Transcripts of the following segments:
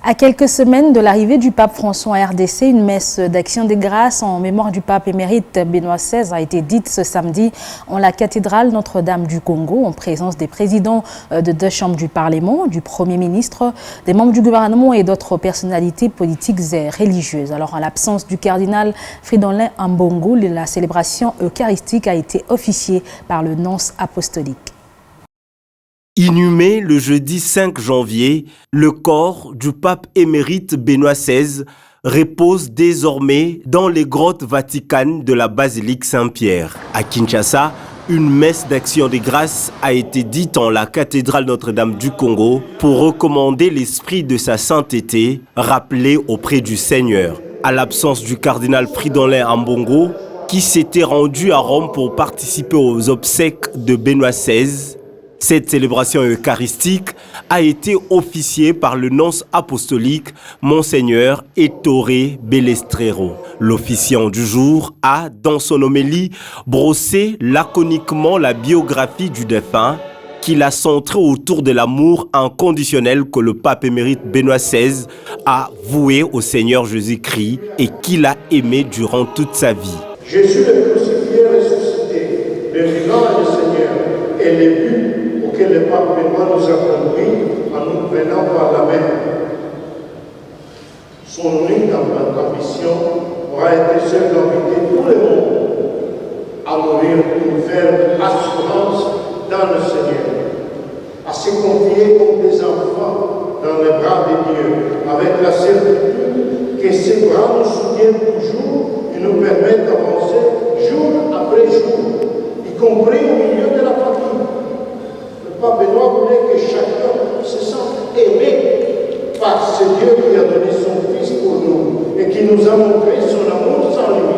À quelques semaines de l'arrivée du pape François en RDC, une messe d'action des grâces en mémoire du pape émérite Benoît XVI a été dite ce samedi en la cathédrale Notre-Dame du Congo en présence des présidents de 2 chambres du Parlement, du Premier ministre, des membres du gouvernement et d'autres personnalités politiques et religieuses. Alors, en l'absence du cardinal Fridolin Ambongo, la célébration eucharistique a été officiée par le nonce apostolique. Inhumé le jeudi 5 janvier, le corps du pape émérite Benoît XVI repose désormais dans les grottes vaticanes de la basilique Saint-Pierre. À Kinshasa, une messe d'action des grâces a été dite en la cathédrale Notre-Dame du Congo pour recommander l'esprit de sa sainteté rappelé auprès du Seigneur. À l'absence du cardinal Fridolin Ambongo, qui s'était rendu à Rome pour participer aux obsèques de Benoît XVI, cette célébration eucharistique a été officiée par le nonce apostolique Monseigneur Ettore Belestrero. L'officiant du jour a, dans son homélie, brossé laconiquement la biographie du défunt qu'il a centrée autour de l'amour inconditionnel que le pape émérite Benoît XVI a voué au Seigneur Jésus-Christ et qu'il a aimé durant toute sa vie. Jésus le crucifié ressuscité, le vivant et le Seigneur, est le but auquel le pape Benoît nous a conduits en nous prenant par la main. Son unique ambition aura été celle d'inviter tout le monde à mourir une ferme assurance dans le Seigneur, à se confier comme des enfants dans les bras de Dieu, avec la certitude que ces bras nous soutiennent toujours et nous permettent d'avancer jour après jour, y compris au milieu de la famille. Le pape Benoît voulait que chacun se sente aimé par ce Dieu qui a donné son Fils pour nous et qui nous a montré son amour sans limite.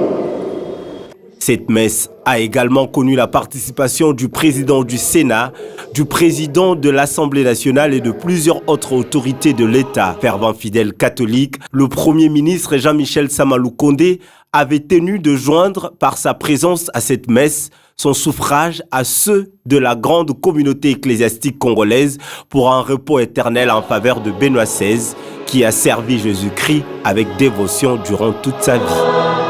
Cette messe a également connu la participation du président du Sénat, du président de l'Assemblée nationale et de plusieurs autres autorités de l'État. Fervent fidèle catholique, le Premier ministre Jean-Michel Sama-Lukonde avait tenu de joindre par sa présence à cette messe son suffrage à ceux de la grande communauté ecclésiastique congolaise pour un repos éternel en faveur de Benoît XVI qui a servi Jésus-Christ avec dévotion durant toute sa vie.